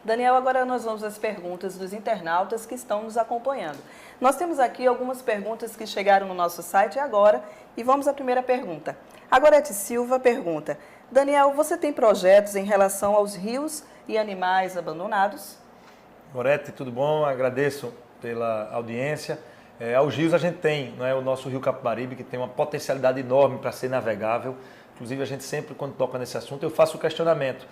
Daniel, agora nós vamos às perguntas dos internautas que estão nos acompanhando. Nós temos aqui algumas perguntas que chegaram no nosso site agora e vamos à primeira pergunta. A Gorete Silva pergunta: Daniel, você tem projetos em relação aos rios e animais abandonados? Gorete, tudo bom? Agradeço pela audiência. Aos rios a gente tem, não é, o nosso rio Capibaribe, que tem uma potencialidade enorme para ser navegável. Inclusive, a gente sempre, quando toca nesse assunto, eu faço o questionamento.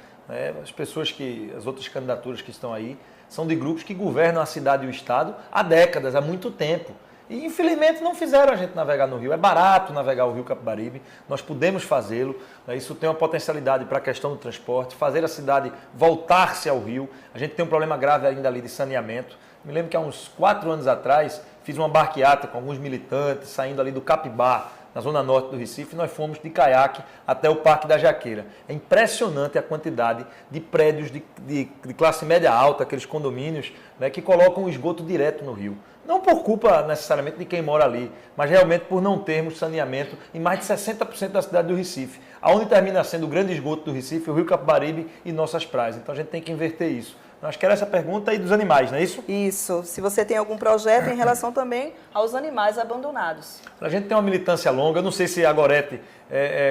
As outras candidaturas que estão aí, são de grupos que governam a cidade e o estado há décadas, há muito tempo. E, infelizmente, não fizeram a gente navegar no rio. É barato navegar o rio Capibaribe, nós podemos fazê-lo. Isso tem uma potencialidade para a questão do transporte, fazer a cidade voltar-se ao rio. A gente tem um problema grave ainda ali de saneamento. Me lembro que há uns 4 anos atrás, fiz uma barqueata com alguns militantes, saindo ali do Capibá, na zona norte do Recife, nós fomos de caiaque até o Parque da Jaqueira. É impressionante a quantidade de prédios de classe média alta, aqueles condomínios, né, que colocam o esgoto direto no rio. Não por culpa necessariamente de quem mora ali, mas realmente por não termos saneamento em mais de 60% da cidade do Recife. Aonde termina sendo o grande esgoto do Recife, o rio Capibaribe e nossas praias. Então a gente tem que inverter isso. Acho que era essa pergunta aí dos animais, não é isso? Isso. Se você tem algum projeto em relação também aos animais abandonados. A gente tem uma militância longa. Eu não sei se a Gorete,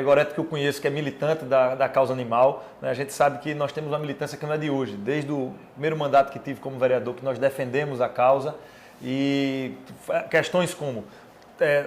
Gorete que eu conheço, que é militante da causa animal, né? A gente sabe que nós temos uma militância que não é de hoje. Desde o primeiro mandato que tive como vereador, que nós defendemos a causa. E questões como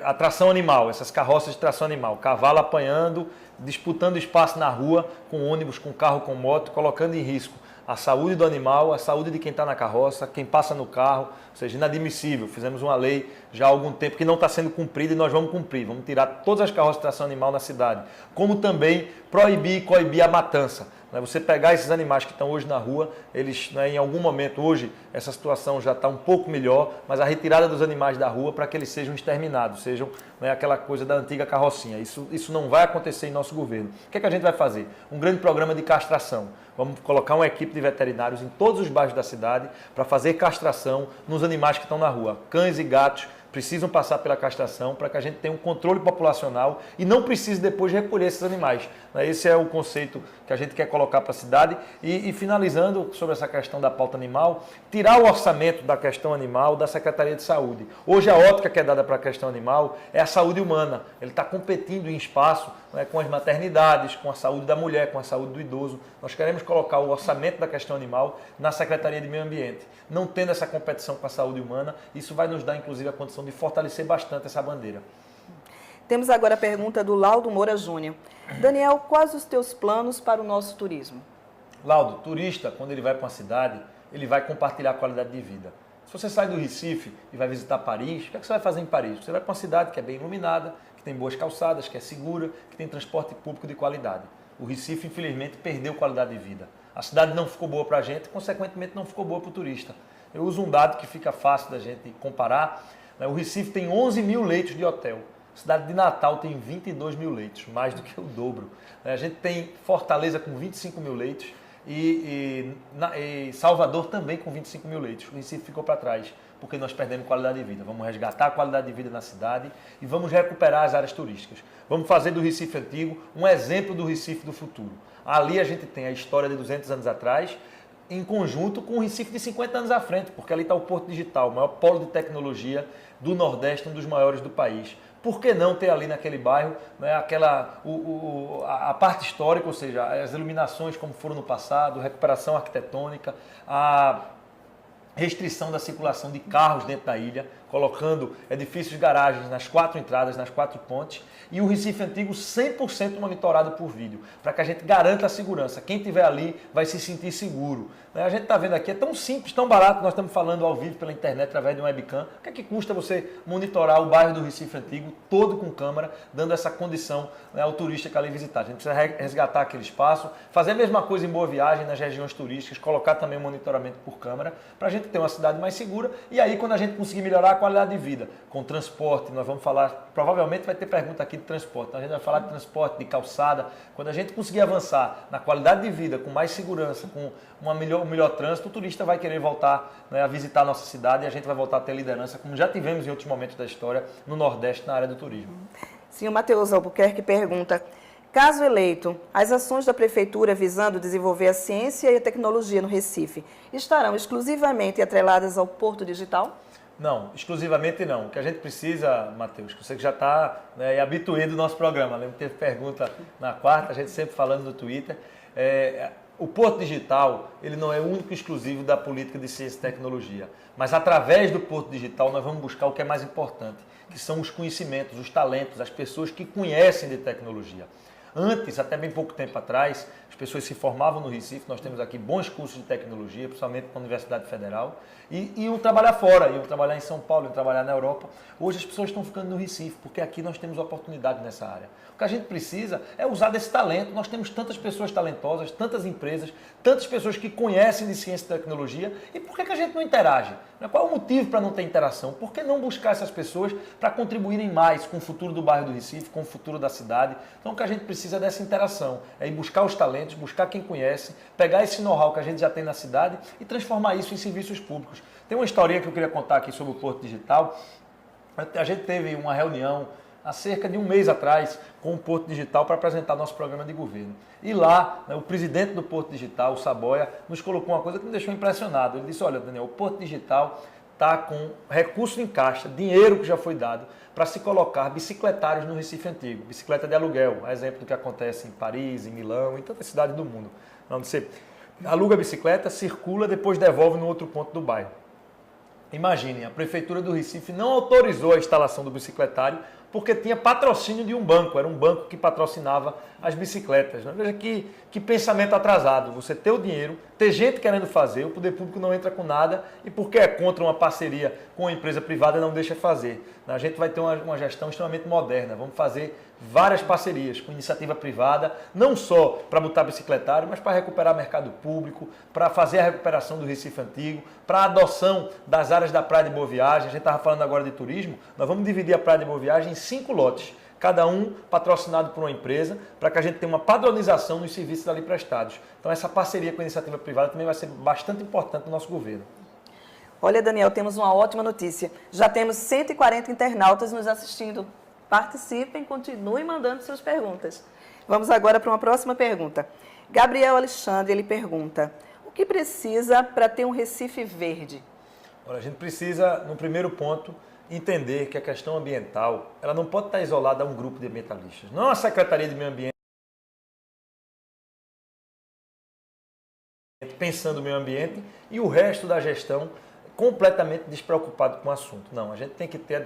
atração animal, essas carroças de tração animal, cavalo apanhando, disputando espaço na rua com ônibus, com carro, com moto, colocando em risco a saúde do animal, a saúde de quem está na carroça, quem passa no carro, ou seja, inadmissível. Fizemos uma lei já há algum tempo que não está sendo cumprida e nós vamos cumprir. Vamos tirar todas as carroças de tração animal na cidade. Como também proibir e coibir a matança. Você pegar esses animais que estão hoje na rua, eles, em algum momento, hoje, essa situação já está um pouco melhor, mas a retirada dos animais da rua para que eles sejam exterminados, sejam aquela coisa da antiga carrocinha. Isso não vai acontecer em nosso governo. O que é que a gente vai fazer? Um grande programa de castração. Vamos colocar uma equipe de veterinários em todos os bairros da cidade para fazer castração nos animais que estão na rua. Cães e gatos precisam passar pela castração para que a gente tenha um controle populacional e não precise depois recolher esses animais. Esse é o conceito que a gente quer colocar para a cidade. E finalizando sobre essa questão da pauta animal, tirar o orçamento da questão animal da Secretaria de Saúde. Hoje a ótica que é dada para a questão animal é a saúde humana. Ele está competindo em espaço com as maternidades, com a saúde da mulher, com a saúde do idoso. Nós queremos colocar o orçamento da questão animal na Secretaria de Meio Ambiente. Não tendo essa competição com a saúde humana, isso vai nos dar, inclusive, a condição de fortalecer bastante essa bandeira. Temos agora a pergunta do Laudo Moura Júnior. Daniel, quais os teus planos para o nosso turismo? Laudo, turista, quando ele vai para uma cidade, ele vai compartilhar a qualidade de vida. Se você sai do Recife e vai visitar Paris, o que é que você vai fazer em Paris? Você vai para uma cidade que é bem iluminada, que tem boas calçadas, que é segura, que tem transporte público de qualidade. O Recife, infelizmente, perdeu qualidade de vida. A cidade não ficou boa para a gente, consequentemente não ficou boa para o turista. Eu uso um dado que fica fácil da gente comparar. O Recife tem 11 mil leitos de hotel. A cidade de Natal tem 22 mil leitos, mais do que o dobro. A gente tem Fortaleza com 25 mil leitos e Salvador também com 25 mil leitos. O Recife ficou para trás porque nós perdemos qualidade de vida. Vamos resgatar a qualidade de vida na cidade e vamos recuperar as áreas turísticas. Vamos fazer do Recife antigo um exemplo do Recife do futuro. Ali a gente tem a história de 200 anos atrás, em conjunto com o Recife de 50 anos à frente, porque ali está o Porto Digital, o maior polo de tecnologia do Nordeste, um dos maiores do país. Por que não ter ali naquele bairro a parte histórica, ou seja, as iluminações como foram no passado, recuperação arquitetônica, a restrição da circulação de carros dentro da ilha, colocando edifícios de garagens nas 4 entradas, nas 4 pontes, e o Recife Antigo 100% monitorado por vídeo, para que a gente garanta a segurança. Quem estiver ali vai se sentir seguro. A gente está vendo aqui, é tão simples, tão barato, nós estamos falando ao vivo pela internet, através de um webcam. O que é que custa você monitorar o bairro do Recife Antigo, todo com câmera, dando essa condição ao turista que ali visitar? A gente precisa resgatar aquele espaço, fazer a mesma coisa em Boa Viagem, nas regiões turísticas, colocar também um monitoramento por câmera, para a gente ter uma cidade mais segura. E aí, quando a gente conseguir melhorar a qualidade de vida, com transporte, nós vamos falar, provavelmente vai ter pergunta aqui de transporte, então a gente vai falar de transporte, de calçada. Quando a gente conseguir avançar na qualidade de vida, com mais segurança, com um melhor trânsito, o turista vai querer voltar a visitar a nossa cidade e a gente vai voltar a ter liderança, como já tivemos em outros momentos da história, no Nordeste, na área do turismo. Sim, o Matheus Albuquerque pergunta, Caso eleito, as ações da Prefeitura visando desenvolver a ciência e a tecnologia no Recife estarão exclusivamente atreladas ao Porto Digital? Não, exclusivamente não. O que a gente precisa, Matheus, que você que já está, né, habituado do nosso programa, lembra que teve pergunta na quarta, a gente sempre falando no Twitter, o Porto Digital ele não é único e exclusivo da política de ciência e tecnologia, mas através do Porto Digital nós vamos buscar o que é mais importante, que são os conhecimentos, os talentos, as pessoas que conhecem de tecnologia. Antes, até bem pouco tempo atrás, as pessoas se formavam no Recife, nós temos aqui bons cursos de tecnologia, principalmente na Universidade Federal, e iam trabalhar fora, iam trabalhar em São Paulo, iam trabalhar na Europa. Hoje as pessoas estão ficando no Recife, porque aqui nós temos oportunidade nessa área. O que a gente precisa é usar desse talento. Nós temos tantas pessoas talentosas, tantas empresas, tantas pessoas que conhecem de ciência e tecnologia, e por que a gente não interage? Qual é o motivo para não ter interação? Por que não buscar essas pessoas para contribuírem mais com o futuro do bairro do Recife, com o futuro da cidade? Então o que a gente precisa é dessa interação, é ir buscar os talentos, buscar quem conhece, pegar esse know-how que a gente já tem na cidade e transformar isso em serviços públicos. Tem uma historinha que eu queria contar aqui sobre o Porto Digital. A gente teve uma reunião há cerca de um mês atrás com o Porto Digital para apresentar nosso programa de governo. E lá, o presidente do Porto Digital, o Saboia, nos colocou uma coisa que me deixou impressionado. Ele disse, olha, Daniel, o Porto Digital está com recurso em caixa, dinheiro que já foi dado, para se colocar bicicletários no Recife Antigo, bicicleta de aluguel, exemplo do que acontece em Paris, em Milão, em tantas cidades do mundo. Onde você aluga a bicicleta, circula, depois devolve no outro ponto do bairro. Imaginem, a Prefeitura do Recife não autorizou a instalação do bicicletário porque tinha patrocínio de um banco, era um banco que patrocinava as bicicletas. Veja que pensamento atrasado, você ter o dinheiro, ter gente querendo fazer, o poder público não entra com nada e porque é contra uma parceria com a empresa privada não deixa fazer. A gente vai ter uma gestão extremamente moderna, vamos fazer várias parcerias com iniciativa privada, não só para botar bicicletário, mas para recuperar mercado público, para fazer a recuperação do Recife Antigo, para a adoção das áreas da Praia de Boa Viagem. A gente estava falando agora de turismo, nós vamos dividir a Praia de Boa Viagem em 5 lotes, cada um patrocinado por uma empresa, para que a gente tenha uma padronização nos serviços ali prestados. Então essa parceria com a iniciativa privada também vai ser bastante importante no nosso governo. Olha, Daniel, temos uma ótima notícia. Já temos 140 internautas nos assistindo. Participem, continuem mandando suas perguntas. Vamos agora para uma próxima pergunta. Gabriel Alexandre, ele pergunta, o que precisa para ter um Recife verde? Olha, a gente precisa, no primeiro ponto, entender que a questão ambiental ela não pode estar isolada a um grupo de ambientalistas. Não é a Secretaria de Meio Ambiente pensando no meio ambiente e o resto da gestão completamente despreocupado com o assunto. Não, a gente tem que ter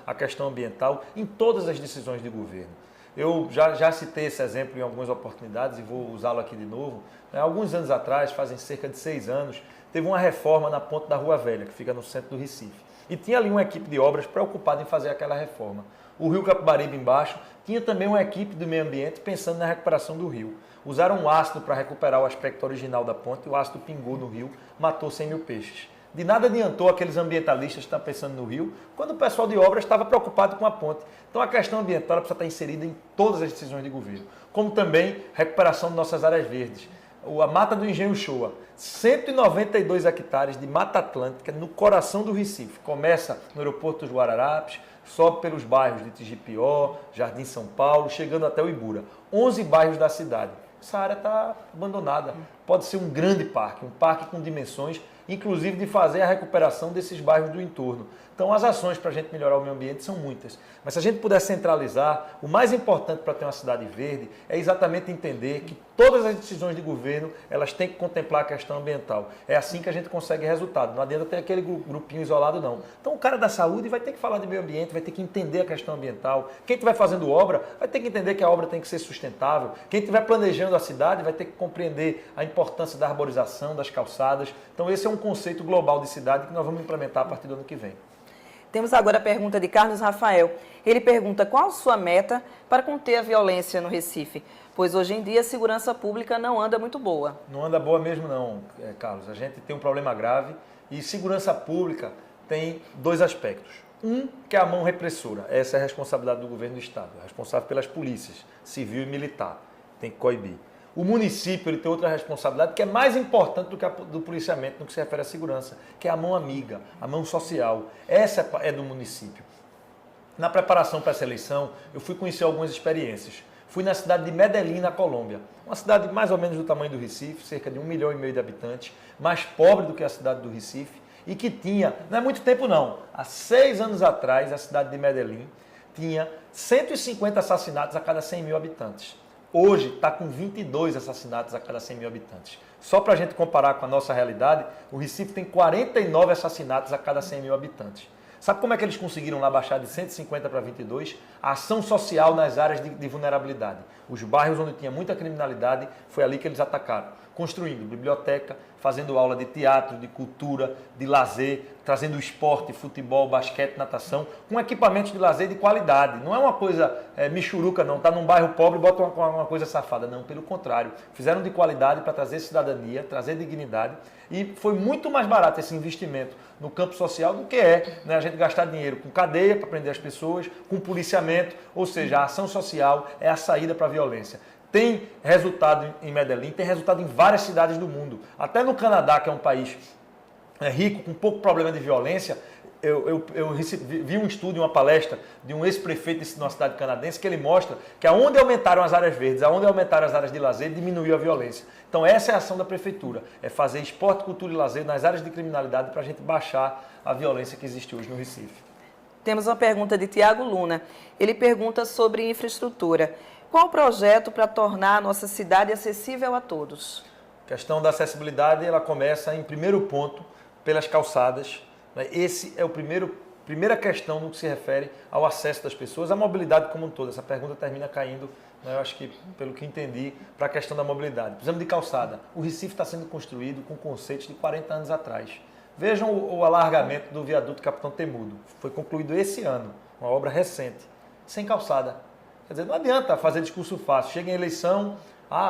a questão ambiental em todas as decisões de governo. Eu já citei esse exemplo em algumas oportunidades e vou usá-lo aqui de novo. Alguns anos atrás, fazem cerca de 6 anos, teve uma reforma na ponte da Rua Velha, que fica no centro do Recife. E tinha ali uma equipe de obras preocupada em fazer aquela reforma. O Rio Capibaribe embaixo tinha também uma equipe do meio ambiente pensando na recuperação do rio. Usaram um ácido para recuperar o aspecto original da ponte e o ácido pingou no rio, matou 100 mil peixes. De nada adiantou aqueles ambientalistas que estão pensando no rio, quando o pessoal de obras estava preocupado com a ponte. Então a questão ambiental precisa estar inserida em todas as decisões de governo, como também recuperação de nossas áreas verdes. A Mata do Engenho Shoa, 192 hectares de Mata Atlântica no coração do Recife. Começa no aeroporto dos Guararapes, sobe pelos bairros de Tigipió, Jardim São Paulo, chegando até o Ibura. 11 bairros da cidade. Essa área está abandonada. Pode ser um grande parque, um parque com dimensões, inclusive de fazer a recuperação desses bairros do entorno. Então as ações para a gente melhorar o meio ambiente são muitas. Mas se a gente puder centralizar, o mais importante para ter uma cidade verde é exatamente entender que todas as decisões de governo elas têm que contemplar a questão ambiental. É assim que a gente consegue resultado. Não adianta ter aquele grupinho isolado, não. Então o cara da saúde vai ter que falar de meio ambiente, vai ter que entender a questão ambiental. Quem estiver fazendo obra vai ter que entender que a obra tem que ser sustentável. Quem estiver planejando a cidade vai ter que compreender a importância da arborização, das calçadas. Então esse é um conceito global de cidade que nós vamos implementar a partir do ano que vem. Temos agora a pergunta de Carlos Rafael. Ele pergunta qual a sua meta para conter a violência no Recife, pois hoje em dia a segurança pública não anda muito boa. Não anda boa mesmo não, Carlos. A gente tem um problema grave e segurança pública tem 2 aspectos. Um, que é a mão repressora. Essa é a responsabilidade do governo do Estado, é responsável pelas polícias, civil e militar. Tem que coibir. O município ele tem outra responsabilidade que é mais importante do que a do policiamento no que se refere à segurança, que é a mão amiga, a mão social. Essa é do município. Na preparação para essa eleição, eu fui conhecer algumas experiências. fui na cidade de Medellín, na Colômbia. Uma cidade mais ou menos do tamanho do Recife, cerca de 1,5 milhão de habitantes, mais pobre do que a cidade do Recife, e que tinha, não é muito tempo não, há 6 anos atrás, a cidade de Medellín tinha 150 assassinatos a cada 100 mil habitantes. Hoje está com 22 assassinatos a cada 100 mil habitantes. Só para a gente comparar com a nossa realidade, o Recife tem 49 assassinatos a cada 100 mil habitantes. Sabe como é que eles conseguiram lá baixar de 150 para 22? A ação social nas áreas de vulnerabilidade. Os bairros onde tinha muita criminalidade, foi ali que eles atacaram. Construindo biblioteca, fazendo aula de teatro, de cultura, de lazer, trazendo esporte, futebol, basquete, natação, com equipamentos de lazer de qualidade. Não é uma coisa michuruca, não. Está num bairro pobre e bota uma coisa safada. Não, pelo contrário. Fizeram de qualidade para trazer cidadania, trazer dignidade. E foi muito mais barato esse investimento no campo social do que a gente gastar dinheiro com cadeia para prender as pessoas, com policiamento, ou seja, a ação social é a saída para a violência. Tem resultado em Medellín, tem resultado em várias cidades do mundo. Até no Canadá, que é um país rico, com pouco problema de violência, eu vi um estudo, uma palestra de um ex-prefeito de uma cidade canadense que ele mostra que aonde aumentaram as áreas verdes, aonde aumentaram as áreas de lazer, diminuiu a violência. Então essa é a ação da prefeitura, é fazer esporte, cultura e lazer nas áreas de criminalidade para a gente baixar a violência que existe hoje no Recife. Temos uma pergunta de Tiago Luna. Ele pergunta sobre infraestrutura. Qual o projeto para tornar a nossa cidade acessível a todos? A questão da acessibilidade, ela começa em primeiro ponto pelas calçadas. Esse é a primeira questão no que se refere ao acesso das pessoas, à mobilidade como um todo. Essa pergunta termina caindo, eu acho que, pelo que entendi, para a questão da mobilidade. Precisamos de calçada. O Recife está sendo construído com conceitos de 40 anos atrás. Vejam o alargamento do viaduto Capitão Temudo. Foi concluído esse ano, uma obra recente, sem calçada. Quer dizer, não adianta fazer discurso fácil. Chega em eleição,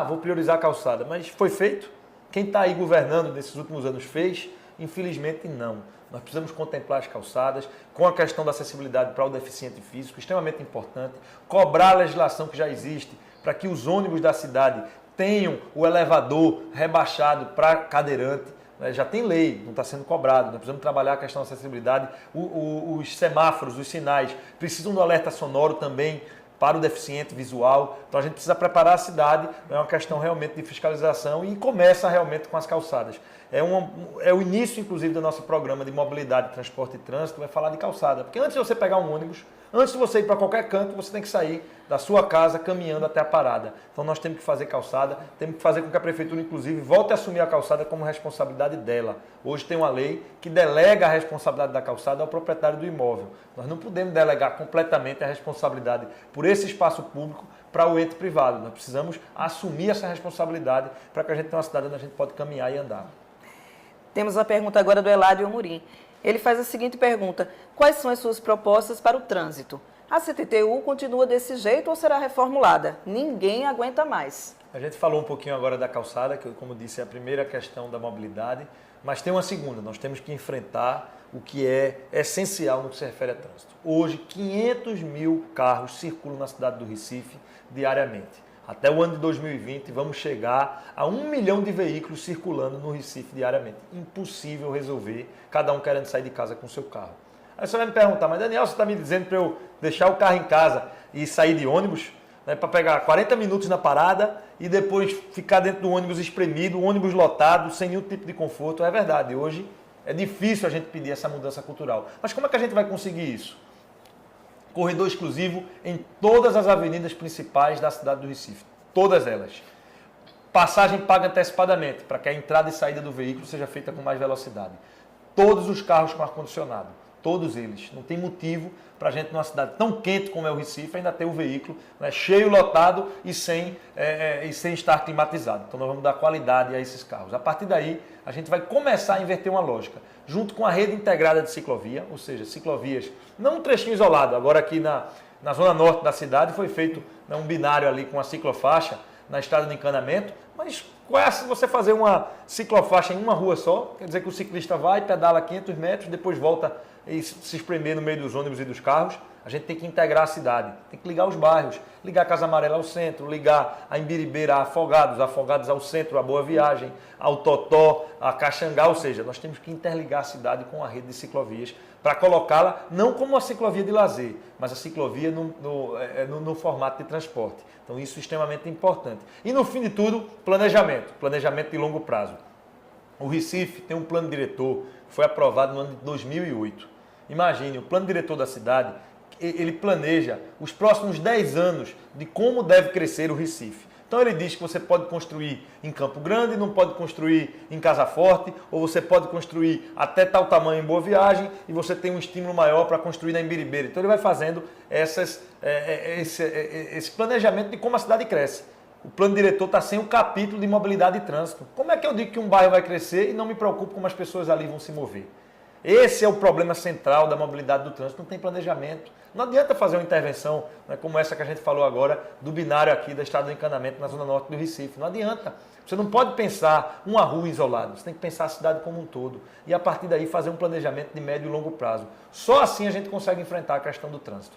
vou priorizar a calçada. Mas foi feito? Quem está aí governando nesses últimos anos fez? Infelizmente, não. Nós precisamos contemplar as calçadas com a questão da acessibilidade para o deficiente físico, extremamente importante. Cobrar a legislação que já existe para que os ônibus da cidade tenham o elevador rebaixado para cadeirante. Já tem lei, não está sendo cobrado. Nós precisamos trabalhar a questão da acessibilidade. Os semáforos, os sinais, precisam do alerta sonoro também para o deficiente visual. Então a gente precisa preparar a cidade, é uma questão realmente de fiscalização e começa realmente com as calçadas. É o início, inclusive, do nosso programa de mobilidade, transporte e trânsito, vai falar de calçada. Porque antes de você pegar um ônibus, antes de você ir para qualquer canto, você tem que sair da sua casa caminhando até a parada. Então nós temos que fazer calçada, temos que fazer com que a prefeitura, inclusive, volte a assumir a calçada como responsabilidade dela. Hoje tem uma lei que delega a responsabilidade da calçada ao proprietário do imóvel. Nós não podemos delegar completamente a responsabilidade por esse espaço público para o ente privado. Nós precisamos assumir essa responsabilidade para que a gente tenha uma cidade onde a gente pode caminhar e andar. Temos uma pergunta agora do Eládio Amorim. Ele faz a seguinte pergunta: quais são as suas propostas para o trânsito? A CTTU continua desse jeito ou será reformulada? Ninguém aguenta mais. A gente falou um pouquinho agora da calçada, que, como disse, é a primeira questão da mobilidade, mas tem uma segunda. Nós temos que enfrentar o que é essencial no que se refere a trânsito. Hoje, 500 mil carros circulam na cidade do Recife diariamente. Até o ano de 2020, vamos chegar a 1 milhão de veículos circulando no Recife diariamente. Impossível resolver, cada um querendo sair de casa com o seu carro. Aí você vai me perguntar, mas Daniel, você está me dizendo para eu deixar o carro em casa e sair de ônibus, né, para pegar 40 minutos na parada e depois ficar dentro do ônibus espremido, o ônibus lotado, sem nenhum tipo de conforto? É verdade, hoje é difícil a gente pedir essa mudança cultural. Mas como é que a gente vai conseguir isso? Corredor exclusivo em todas as avenidas principais da cidade do Recife. Todas elas. Passagem paga antecipadamente, para que a entrada e saída do veículo seja feita com mais velocidade. Todos os carros com ar-condicionado. Todos eles. Não tem motivo para a gente, numa cidade tão quente como é o Recife, ainda ter o veículo, né, cheio, lotado e sem estar climatizado. Então nós vamos dar qualidade a esses carros. A partir daí, a gente vai começar a inverter uma lógica. Junto com a rede integrada de ciclovia, ou seja, ciclovias, não um trechinho isolado. Agora aqui na zona norte da cidade foi feito, né, um binário ali com a ciclofaixa na estrada de encanamento, mas se você fazer uma ciclofaixa em uma rua só, quer dizer que o ciclista vai, pedala 500 metros, depois volta e se espremer no meio dos ônibus e dos carros. A gente tem que integrar a cidade, tem que ligar os bairros, ligar a Casa Amarela ao centro, ligar a Imbiribeira a Afogados, Afogados ao centro, a Boa Viagem, ao Totó, a Caxangá, ou seja, nós temos que interligar a cidade com a rede de ciclovias para colocá-la não como uma ciclovia de lazer, mas a ciclovia no formato de transporte. Então isso é extremamente importante. E no fim de tudo, planejamento de longo prazo. O Recife tem um plano diretor que foi aprovado no ano de 2008. Imagine, o plano diretor da cidade, ele planeja os próximos 10 anos de como deve crescer o Recife. Então ele diz que você pode construir em Campo Grande, não pode construir em Casa Forte, ou você pode construir até tal tamanho em Boa Viagem e você tem um estímulo maior para construir na Imbiribeira. Então ele vai fazendo esse planejamento de como a cidade cresce. O plano diretor está sem o capítulo de mobilidade e trânsito. Como é que eu digo que um bairro vai crescer e não me preocupo como as pessoas ali vão se mover? Esse é o problema central da mobilidade do trânsito, não tem planejamento. Não adianta fazer uma intervenção, né, como essa que a gente falou agora, do binário aqui da Estrada do Encanamento na zona norte do Recife. Não adianta. Você não pode pensar uma rua isolada, você tem que pensar a cidade como um todo. E a partir daí fazer um planejamento de médio e longo prazo. Só assim a gente consegue enfrentar a questão do trânsito.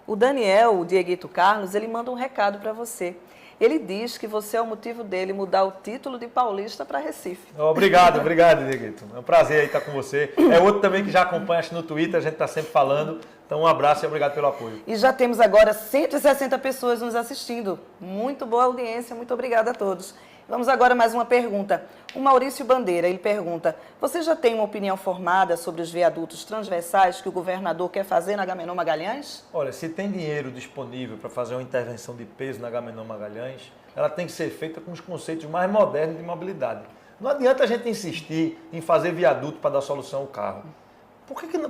O Daniel, o Dieguito Carlos, ele manda um recado para você. Ele diz que você é o motivo dele mudar o título de paulista para Recife. Obrigado, Dieguito. É um prazer aí estar com você. É outro também que já acompanha no Twitter, a gente está sempre falando. Então um abraço e obrigado pelo apoio. E já temos agora 160 pessoas nos assistindo. Muito boa audiência, muito obrigada a todos. Vamos agora a mais uma pergunta. O Maurício Bandeira, ele pergunta: você já tem uma opinião formada sobre os viadutos transversais que o governador quer fazer na Agamenon Magalhães? Olha, se tem dinheiro disponível para fazer uma intervenção de peso na Agamenon Magalhães, ela tem que ser feita com os conceitos mais modernos de mobilidade. Não adianta a gente insistir em fazer viaduto para dar solução ao carro.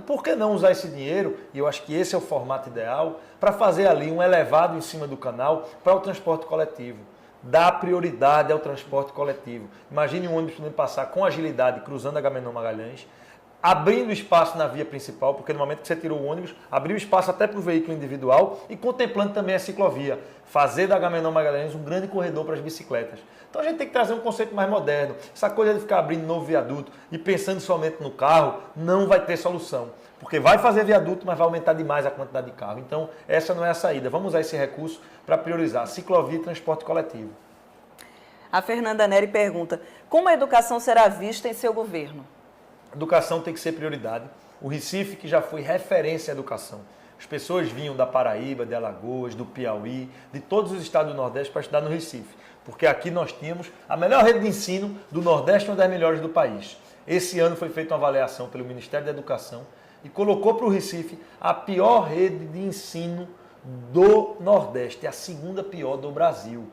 Por que não usar esse dinheiro, e eu acho que esse é o formato ideal, para fazer ali um elevado em cima do canal para o transporte coletivo? Dá prioridade ao transporte coletivo. Imagine um ônibus podendo passar com agilidade cruzando a Agamenon Magalhães, abrindo espaço na via principal, porque no momento que você tirou o ônibus, abriu espaço até para o veículo individual e contemplando também a ciclovia. Fazer da Agamenon Magalhães um grande corredor para as bicicletas. Então a gente tem que trazer um conceito mais moderno. Essa coisa de ficar abrindo novo viaduto e pensando somente no carro, não vai ter solução. Porque vai fazer viaduto, mas vai aumentar demais a quantidade de carro. Então essa não é a saída. Vamos usar esse recurso para priorizar ciclovia e transporte coletivo. A Fernanda Neri pergunta: como a educação será vista em seu governo? Educação tem que ser prioridade. O Recife, que já foi referência em educação. As pessoas vinham da Paraíba, de Alagoas, do Piauí, de todos os estados do Nordeste para estudar no Recife. Porque aqui nós tínhamos a melhor rede de ensino do Nordeste, uma das melhores do país. Esse ano foi feita uma avaliação pelo Ministério da Educação e colocou para o Recife a pior rede de ensino do Nordeste, a segunda pior do Brasil.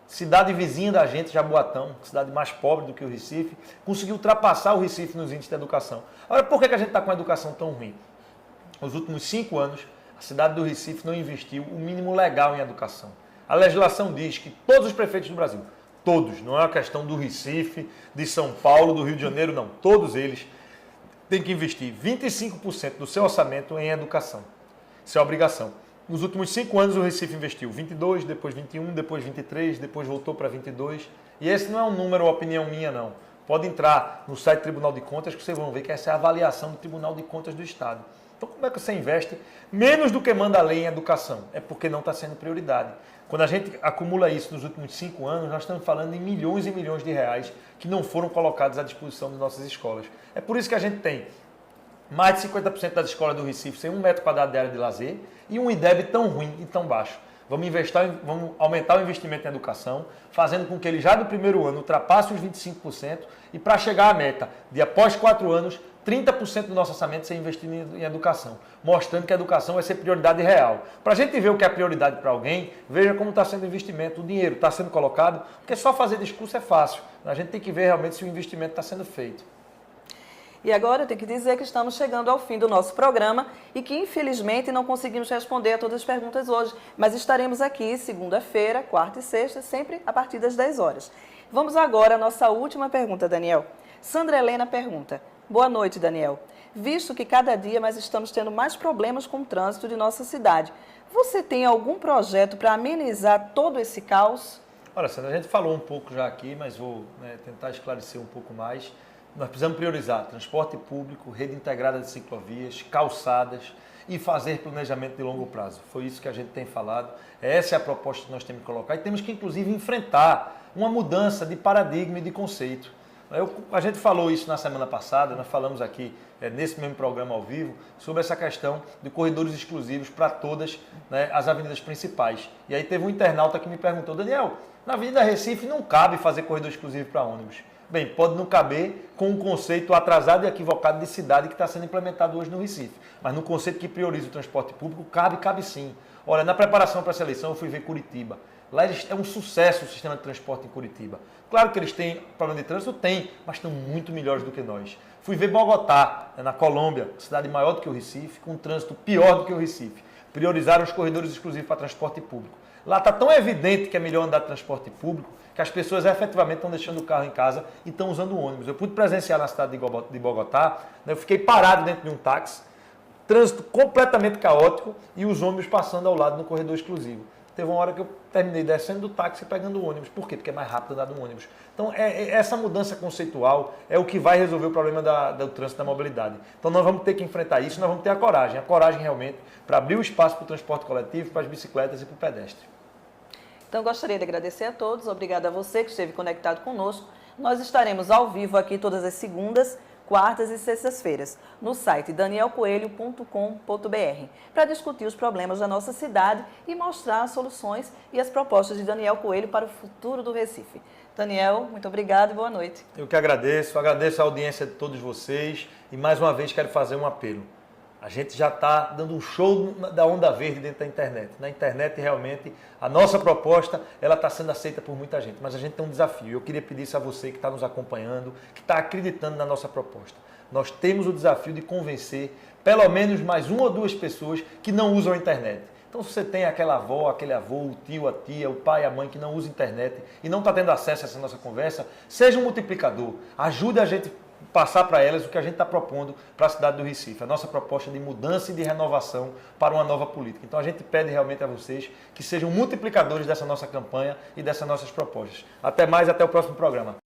Cidade vizinha da gente, Jaboatão, cidade mais pobre do que o Recife, conseguiu ultrapassar o Recife nos índices de educação. Agora, por que a gente está com a educação tão ruim? Nos últimos 5 anos, a cidade do Recife não investiu o mínimo legal em educação. A legislação diz que todos os prefeitos do Brasil, todos, não é uma questão do Recife, de São Paulo, do Rio de Janeiro, não, todos eles têm que investir 25% do seu orçamento em educação. Isso é obrigação. Nos últimos 5 anos, o Recife investiu 22, depois 21, depois 23, depois voltou para 22. E esse não é um número ou opinião minha, não. Pode entrar no site do Tribunal de Contas que vocês vão ver que essa é a avaliação do Tribunal de Contas do Estado. Então, como é que você investe menos do que manda a lei em educação? É porque não está sendo prioridade. Quando a gente acumula isso nos últimos 5 anos, nós estamos falando em milhões e milhões de reais que não foram colocados à disposição de nossas escolas. É por isso que a gente tem mais de 50% das escolas do Recife sem 1 metro quadrado de área de lazer e um IDEB tão ruim e tão baixo. Vamos aumentar o investimento em educação, fazendo com que ele já no primeiro ano ultrapasse os 25% e para chegar à meta de após 4 anos, 30% do nosso orçamento ser investido em educação, mostrando que a educação vai ser prioridade real. Para a gente ver o que é prioridade para alguém, veja como está sendo o investimento, o dinheiro está sendo colocado, porque só fazer discurso é fácil. A gente tem que ver realmente se o investimento está sendo feito. E agora eu tenho que dizer que estamos chegando ao fim do nosso programa e que, infelizmente, não conseguimos responder a todas as perguntas hoje, mas estaremos aqui segunda-feira, quarta e sexta, sempre a partir das 10 horas. Vamos agora à nossa última pergunta, Daniel. Sandra Helena pergunta: boa noite, Daniel. Visto que cada dia nós estamos tendo mais problemas com o trânsito de nossa cidade, você tem algum projeto para amenizar todo esse caos? Olha, Sandra, a gente falou um pouco já aqui, mas vou tentar esclarecer um pouco mais. Nós precisamos priorizar transporte público, rede integrada de ciclovias, calçadas e fazer planejamento de longo prazo. Foi isso que a gente tem falado, essa é a proposta que nós temos que colocar e temos que, inclusive, enfrentar uma mudança de paradigma e de conceito. A gente falou isso na semana passada, nós falamos aqui nesse mesmo programa ao vivo sobre essa questão de corredores exclusivos para todas, né, as avenidas principais. E aí teve um internauta que me perguntou, Daniel, na Avenida Recife não cabe fazer corredor exclusivo para ônibus. Bem, pode não caber com um conceito atrasado e equivocado de cidade que está sendo implementado hoje no Recife. Mas no conceito que prioriza o transporte público, cabe sim. Olha, na preparação para essa eleição eu fui ver Curitiba. Lá é um sucesso o sistema de transporte em Curitiba. Claro que eles têm problema de trânsito, mas estão muito melhores do que nós. Fui ver Bogotá, na Colômbia, cidade maior do que o Recife, com um trânsito pior do que o Recife. Priorizaram os corredores exclusivos para transporte público. Lá está tão evidente que é melhor andar de transporte público que as pessoas efetivamente estão deixando o carro em casa e estão usando o ônibus. Eu pude presenciar na cidade de Bogotá, né, eu fiquei parado dentro de um táxi, trânsito completamente caótico e os ônibus passando ao lado no corredor exclusivo. Teve uma hora que eu terminei descendo do táxi e pegando o ônibus. Por quê? Porque é mais rápido andar no ônibus. Então, essa mudança conceitual é o que vai resolver o problema do trânsito da mobilidade. Então, nós vamos ter que enfrentar isso, nós vamos ter a coragem realmente para abrir o espaço para o transporte coletivo, para as bicicletas e para o pedestre. Então, gostaria de agradecer a todos. Obrigada a você que esteve conectado conosco. Nós estaremos ao vivo aqui todas as segundas, quartas e sextas-feiras, no site danielcoelho.com.br, para discutir os problemas da nossa cidade e mostrar as soluções e as propostas de Daniel Coelho para o futuro do Recife. Daniel, muito obrigado e boa noite. Eu que agradeço a audiência de todos vocês e mais uma vez quero fazer um apelo. A gente já está dando um show da onda verde dentro da internet. Na internet, realmente, a nossa proposta ela está sendo aceita por muita gente, mas a gente tem um desafio. Eu queria pedir isso a você que está nos acompanhando, que está acreditando na nossa proposta. Nós temos o desafio de convencer pelo menos mais uma ou duas pessoas que não usam a internet. Então, se você tem aquela avó, aquele avô, o tio, a tia, o pai, a mãe que não usa a internet e não está tendo acesso a essa nossa conversa, seja um multiplicador. Ajude a gente passar para elas o que a gente está propondo para a cidade do Recife, a nossa proposta de mudança e de renovação para uma nova política. Então a gente pede realmente a vocês que sejam multiplicadores dessa nossa campanha e dessas nossas propostas. Até mais, até o próximo programa.